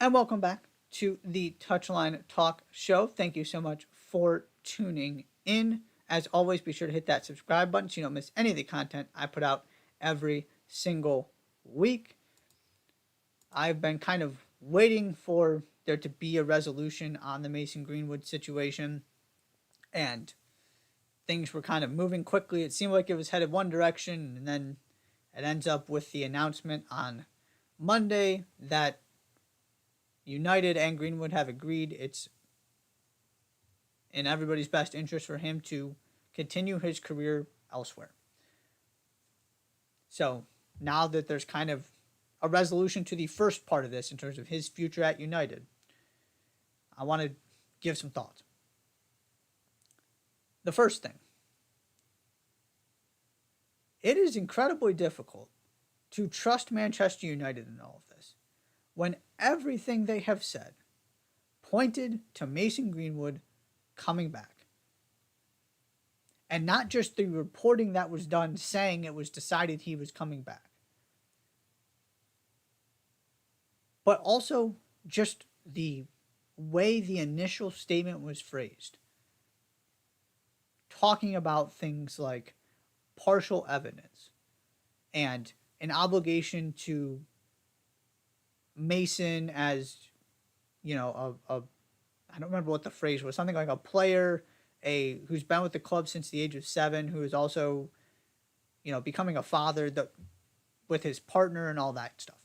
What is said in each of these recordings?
And welcome back to the Touchline Talk Show. Thank you so much for tuning in. As always, be sure to hit that subscribe button so you don't miss any of the content I put out every single week. I've been kind of waiting for there to be a resolution on the Mason Greenwood situation, and things were kind of moving quickly. It seemed like it was headed one direction, and then it ends up with the announcement on Monday that United and Greenwood have agreed it's in everybody's best interest for him to continue his career elsewhere. So now that there's kind of a resolution to the first part of this in terms of his future at United, I want to give some thoughts. The first thing, it is incredibly difficult to trust Manchester United in all of this when everything they have said pointed to Mason Greenwood coming back. And not just the reporting that was done saying it was decided he was coming back, but also just the way the initial statement was phrased, talking about things like partial evidence and an obligation to Mason as, I don't remember what the phrase was, something like a player, who's been with the club since the age of 7, who is also, becoming a father with his partner and all that stuff.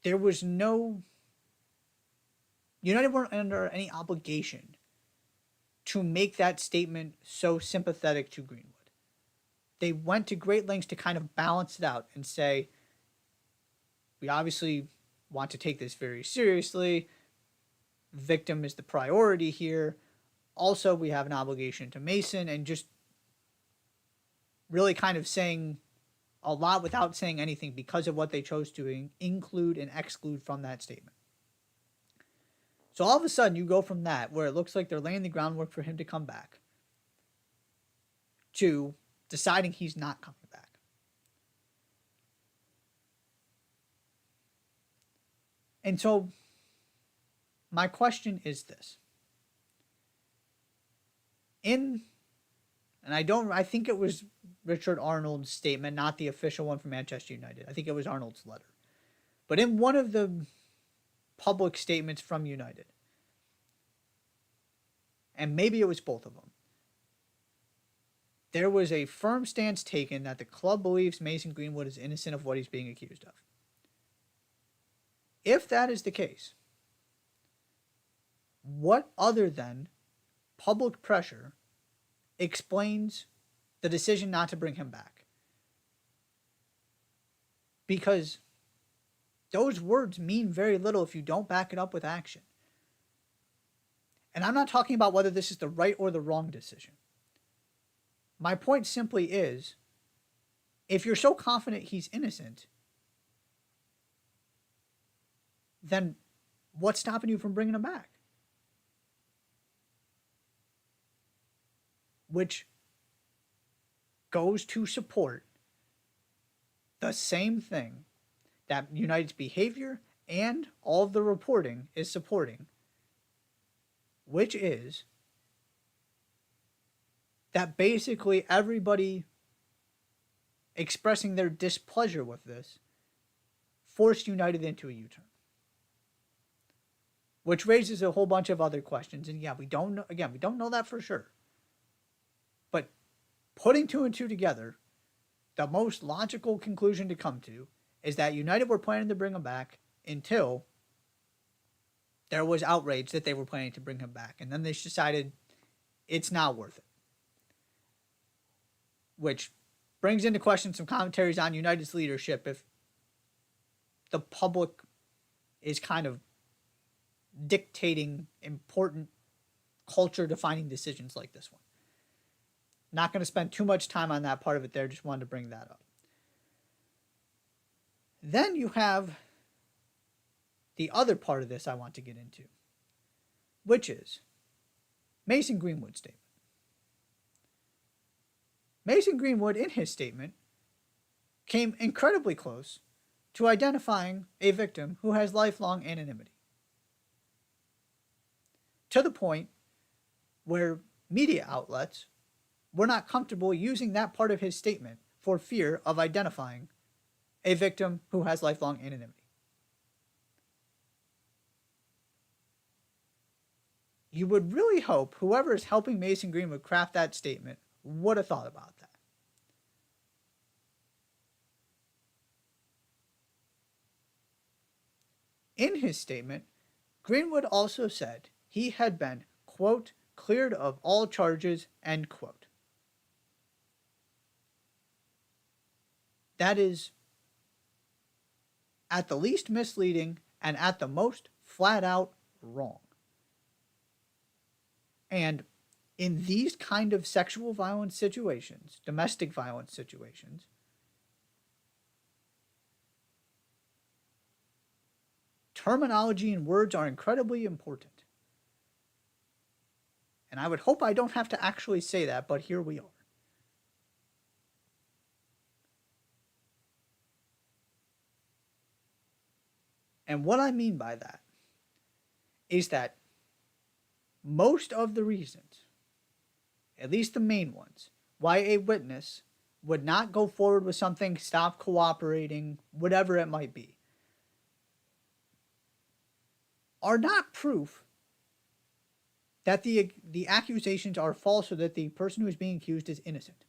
There was United weren't under any obligation to make that statement so sympathetic to Greenwood. They went to great lengths to kind of balance it out and say, we obviously want to take this very seriously. Victim is the priority here. Also, we have an obligation to Mason, and just really kind of saying a lot without saying anything because of what they chose to include and exclude from that statement. So all of a sudden, you go from that, where it looks like they're laying the groundwork for him to come back, to deciding he's not coming back. And so my question is this. I think it was Richard Arnold's statement, not the official one from Manchester United. I think it was Arnold's letter. But in one of the public statements from United, and maybe it was both of them, there was a firm stance taken that the club believes Mason Greenwood is innocent of what he's being accused of. If that is the case, what other than public pressure explains the decision not to bring him back? Because those words mean very little if you don't back it up with action. And I'm not talking about whether this is the right or the wrong decision. My point simply is, if you're so confident he's innocent, then what's stopping you from bringing him back? Which goes to support the same thing that United's behavior and all of the reporting is supporting, which is that basically everybody expressing their displeasure with this forced United into a U-turn. Which raises a whole bunch of other questions. And yeah, we don't know that for sure. But putting two and two together, the most logical conclusion to come to is that United were planning to bring him back until there was outrage that they were planning to bring him back. And then they decided it's not worth it. Which brings into question some commentaries on United's leadership if the public is kind of dictating important culture-defining decisions like this one. Not going to spend too much time on that part of it there, just wanted to bring that up. Then you have the other part of this I want to get into, which is Mason Greenwood's statement. Mason Greenwood, in his statement, came incredibly close to identifying a victim who has lifelong anonymity. To the point where media outlets were not comfortable using that part of his statement for fear of identifying a victim who has lifelong anonymity. You would really hope whoever is helping Mason Greenwood craft that statement would have thought about that. In his statement, Greenwood also said he had been, quote, cleared of all charges, end quote. That is at the least misleading and at the most flat out wrong. And in these kind of sexual violence situations, domestic violence situations, terminology and words are incredibly important. And I would hope I don't have to actually say that, but here we are. And what I mean by that is that most of the reasons, at least the main ones, why a witness would not go forward with something, stop cooperating, whatever it might be, are not proof that the accusations are false or that the person who is being accused is innocent.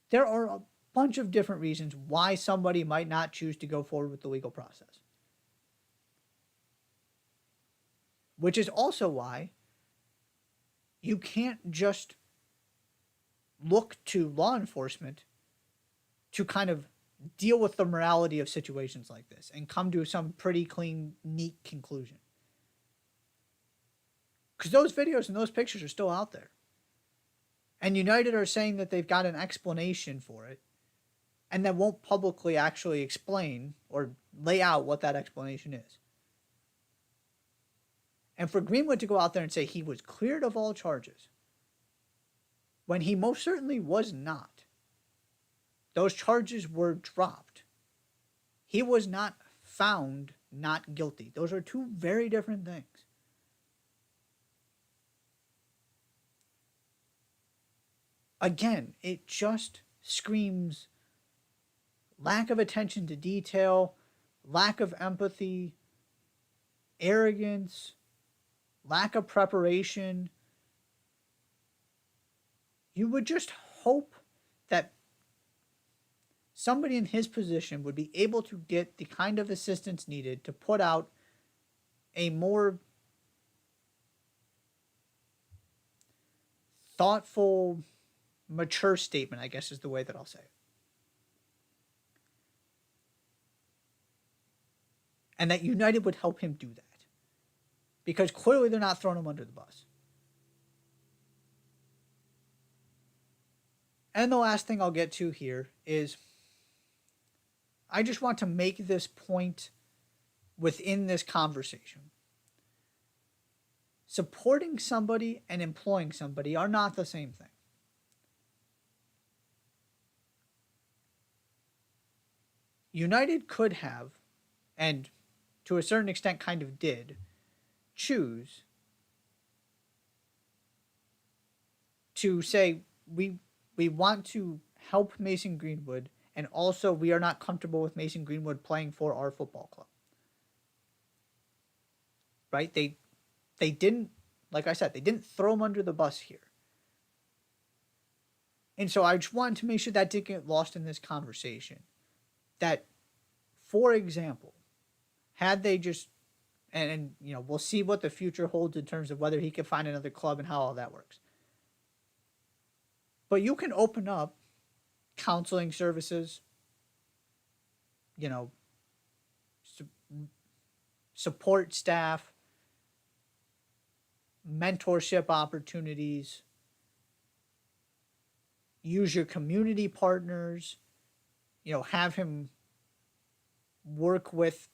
There are a bunch of different reasons why somebody might not choose to go forward with the legal process. Which is also why you can't just look to law enforcement to kind of deal with the morality of situations like this and come to some pretty clean, neat conclusion. Because those videos and those pictures are still out there. And United are saying that they've got an explanation for it and that won't publicly actually explain or lay out what that explanation is. And for Greenwood to go out there and say he was cleared of all charges, when he most certainly was not. Those charges were dropped. He was not found not guilty. Those are two very different things. Again, it just screams lack of attention to detail, lack of empathy, arrogance, lack of preparation. You would just hope that somebody in his position would be able to get the kind of assistance needed to put out a more thoughtful, mature statement, I guess is the way that I'll say it. And that United would help him do that. Because clearly they're not throwing him under the bus. And the last thing I'll get to here is I just want to make this point within this conversation. Supporting somebody and employing somebody are not the same thing. United could have, and to a certain extent kind of did, choose to say we want to help Mason Greenwood, and also we are not comfortable with Mason Greenwood playing for our football club. Right? They didn't, like I said, they didn't throw him under the bus here. And so I just wanted to make sure that didn't get lost in this conversation. That, for example, had they just, and you know, we'll see what the future holds in terms of whether he can find another club and how all that works. But you can open up counseling services, you know, support staff, mentorship opportunities, use your community partners, you know, have him work with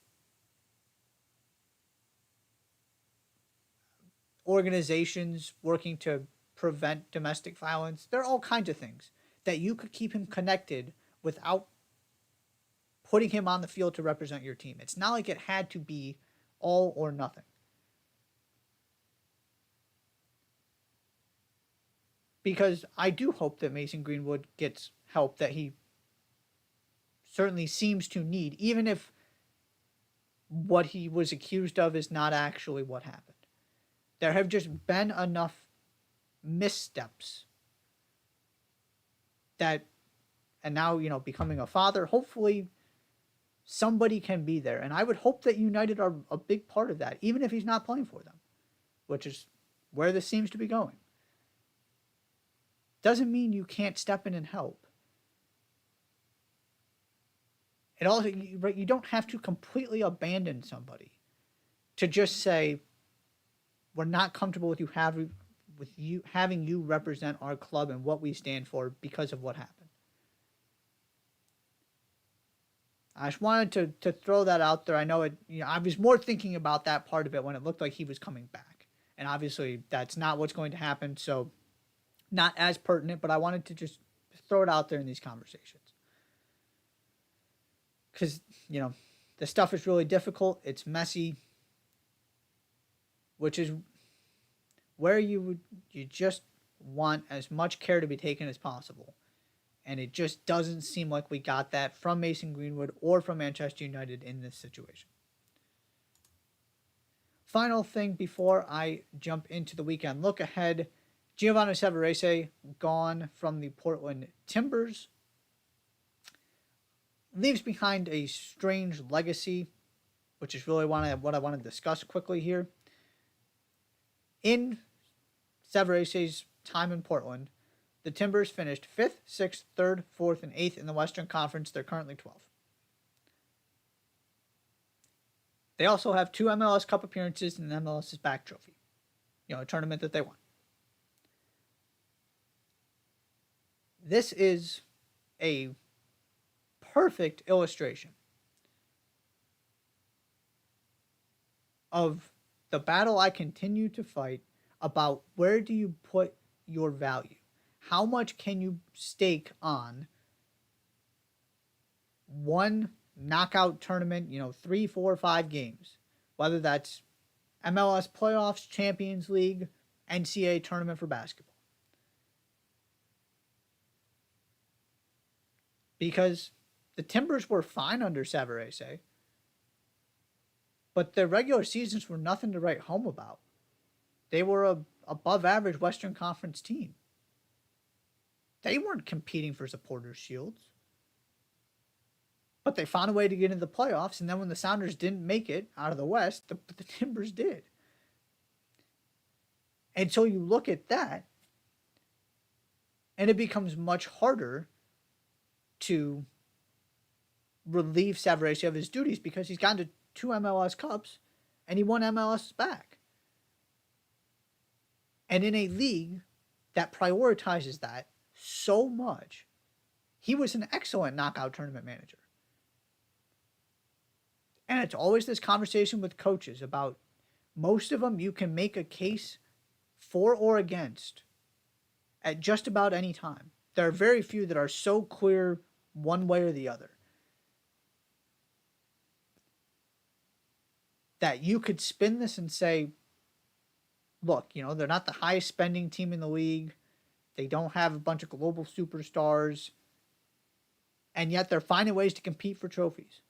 organizations working to prevent domestic violence. There are all kinds of things that you could keep him connected without putting him on the field to represent your team. It's not like it had to be all or nothing. Because I do hope that Mason Greenwood gets help that he certainly seems to need, even if what he was accused of is not actually what happened. There have just been enough missteps that, and now, becoming a father, hopefully somebody can be there. And I would hope that United are a big part of that, even if he's not playing for them, which is where this seems to be going. Doesn't mean you can't step in and help. It also, you don't have to completely abandon somebody to just say, we're not comfortable with you having you represent our club and what we stand for because of what happened. I just wanted to throw that out there. I know I was more thinking about that part of it when it looked like he was coming back. And obviously that's not what's going to happen, so not as pertinent, but I wanted to just throw it out there in these conversations. Because, the stuff is really difficult. It's messy. Which is where you just want as much care to be taken as possible. And it just doesn't seem like we got that from Mason Greenwood or from Manchester United in this situation. Final thing before I jump into the weekend look ahead. Giovanni Savarese gone from the Portland Timbers. Leaves behind a strange legacy, which is really what I want to discuss quickly here. In Savarese's time in Portland, the Timbers finished 5th, 6th, 3rd, 4th, and 8th in the Western Conference. They're currently 12th. They also have 2 MLS Cup appearances and an MLS's back trophy. A tournament that they won. This is a perfect illustration of the battle I continue to fight about where do you put your value? How much can you stake on one knockout tournament, 3, 4, 5 games, whether that's MLS playoffs, Champions League, NCAA tournament for basketball. Because the Timbers were fine under Savarese, but their regular seasons were nothing to write home about. They were a above average Western Conference team. They weren't competing for supporters' shields. But they found a way to get into the playoffs, and then when the Sounders didn't make it out of the West, the Timbers did. And so you look at that, and it becomes much harder to relieve Savarese of his duties because he's gotten to 2 MLS Cups, and he won MLS back. And in a league that prioritizes that so much, he was an excellent knockout tournament manager. And it's always this conversation with coaches about most of them you can make a case for or against at just about any time. There are very few that are so clear one way or the other that you could spin this and say, look, they're not the highest spending team in the league. They don't have a bunch of global superstars. And yet they're finding ways to compete for trophies.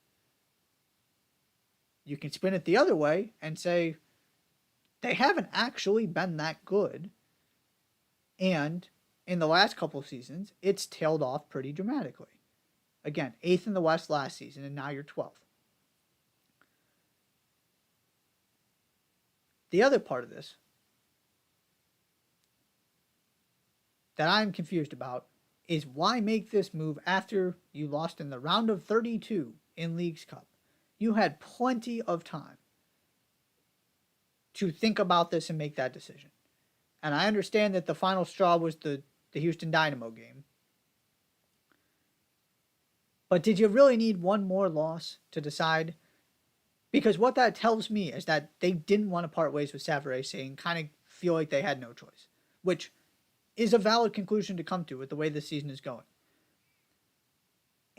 You can spin it the other way and say, they haven't actually been that good. And in the last couple of seasons, it's tailed off pretty dramatically. Again, 8th in the West last season, and now you're 12th. The other part of this that I'm confused about is why make this move after you lost in the round of 32 in Leagues Cup? You had plenty of time to think about this and make that decision. And I understand that the final straw was the Houston Dynamo game. But did you really need one more loss to decide? Because what that tells me is that they didn't want to part ways with Savarese and kind of feel like they had no choice, which is a valid conclusion to come to with the way the season is going.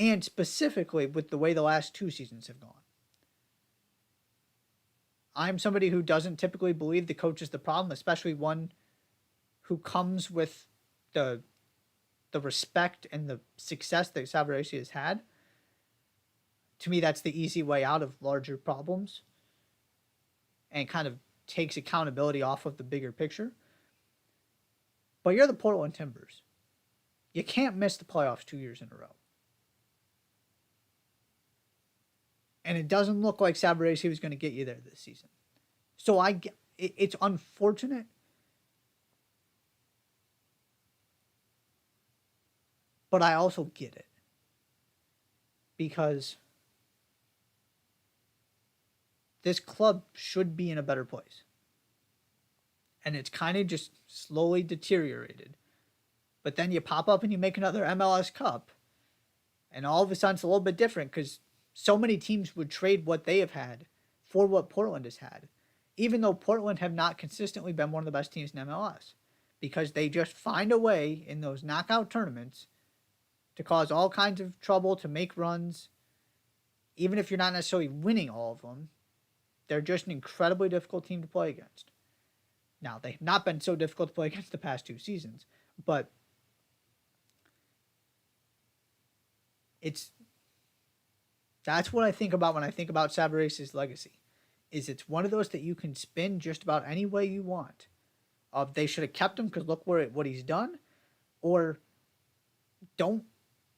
and specifically with the way the last 2 seasons have gone. I'm somebody who doesn't typically believe the coach is the problem, especially one who comes with the respect and the success that Savarese has had. To me, that's the easy way out of larger problems and kind of takes accountability off of the bigger picture. But you're the Portland Timbers. You can't miss the playoffs 2 years in a row. And it doesn't look like Savarese was going to get you there this season. So it's unfortunate. But I also get it. Because this club should be in a better place. And it's kind of just slowly deteriorated. But then you pop up and you make another MLS Cup. And all of a sudden it's a little bit different because so many teams would trade what they have had for what Portland has had. Even though Portland have not consistently been one of the best teams in MLS. Because they just find a way in those knockout tournaments to cause all kinds of trouble, to make runs. Even if you're not necessarily winning all of them, they're just an incredibly difficult team to play against. Now, they've not been so difficult to play against the past 2 seasons, but that's what I think about when I think about Savarese's legacy. It's one of those that you can spin just about any way you want. They should have kept him because look what he's done, or don't.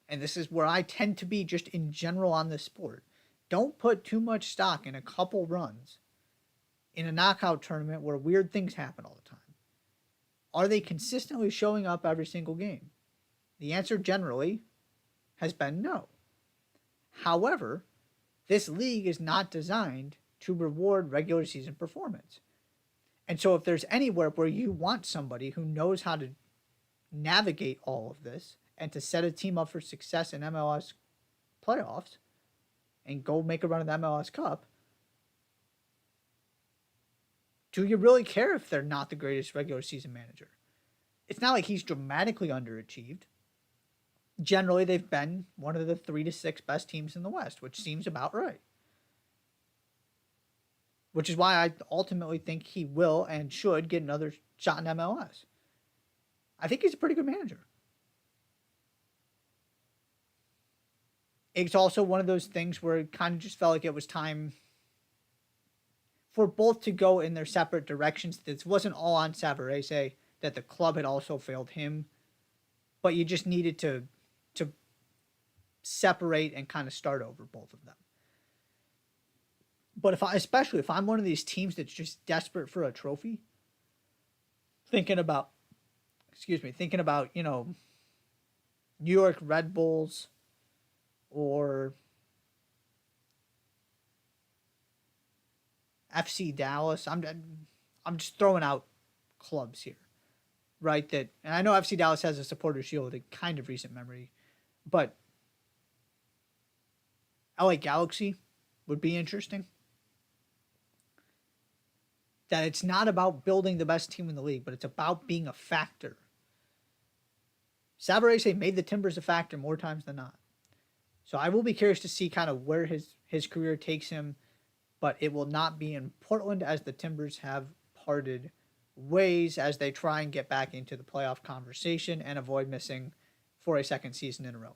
And this is where I tend to be just in general on this sport. Don't put too much stock in a couple runs in a knockout tournament where weird things happen all the time. Are they consistently showing up every single game? The answer generally has been no. However, this league is not designed to reward regular season performance. And so if there's anywhere where you want somebody who knows how to navigate all of this and to set a team up for success in MLS playoffs and go make a run at the MLS Cup, do you really care if they're not the greatest regular season manager? It's not like he's dramatically underachieved. Generally, they've been one of the 3 to 6 best teams in the West, which seems about right. Which is why I ultimately think he will and should get another shot in MLS. I think he's a pretty good manager. It's also one of those things where it kind of just felt like it was time for both to go in their separate directions. This wasn't all on Savarese, that the club had also failed him, but you just needed to separate and kind of start over, both of them. But especially if I'm one of these teams that's just desperate for a trophy, thinking about, New York Red Bulls or FC Dallas. I'm just throwing out clubs here, right? And I know FC Dallas has a supporter shield in kind of recent memory, but LA Galaxy would be interesting. That it's not about building the best team in the league, but it's about being a factor. Savarese made the Timbers a factor more times than not. So I will be curious to see kind of where his career takes him, but it will not be in Portland as the Timbers have parted ways as they try and get back into the playoff conversation and avoid missing for a second season in a row.